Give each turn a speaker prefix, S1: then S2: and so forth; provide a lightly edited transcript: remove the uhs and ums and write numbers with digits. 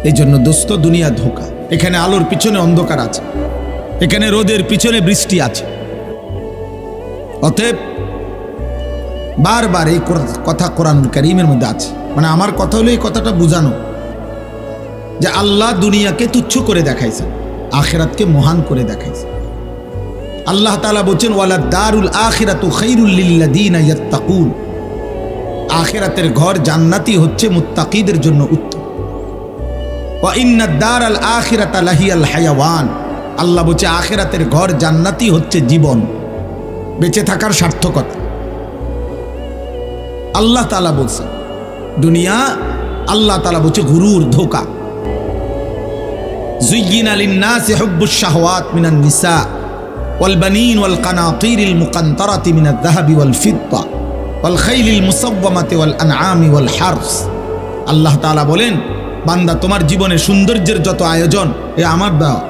S1: এই জন্য দোস্ত, দুনিয়া ধোঁকা। এখানে আলোর পিছনে অন্ধকার আছে, এখানে রোদের পিছনে বৃষ্টি আছে। অতএব বারবার এই কথা কোরআনুল কারীমের মধ্যে আছে। মানে আমার কথা হলো এই কথাটা বুঝানো যে আল্লাহ দুনিয়াকে তুচ্ছ করে দেখাইছে, আখিরাতকে মহান করে দেখাইছে। আল্লাহ তাআলা বলছেন ওয়ালা দারুল আখিরাতু খায়রুল লিল্লাযিনা ইয়াত্তাকুন, আখিরাতের ঘর জান্নাতি হচ্ছে মুত্তাকিদের জন্য উত্তম। ওয়া ইন্নাদ দারাল আখিরাতা লাহিয়াল হায়াওয়ান, আল্লাহ বলছে আখিরাতের ঘর জান্নাতি হচ্ছে জীবন, বেঁচে থাকার সার্থকতা। আল্লাহ তাআলা বলছে দুনিয়া, আল্লাহ তাআলা বলছে গুরুর, ধোঁকা। যুয়্যিনা লিন-নাসি হুব্বুশ শাহওয়াত মিনান নিসা ওয়াল বানিন ওয়াল কানাতিরিল মুকান্তারাতি মিনাদ যাহাবি ওয়াল ফিদ্দা ওয়াল খাইলিল মুসাওয়ামাতি ওয়াল আনআমি ওয়াল হারস। আল্লাহ তাআলা বলেন বান্দা, তোমার জীবনে সৌন্দর্যের যত আয়োজন এ আমার দেওয়া,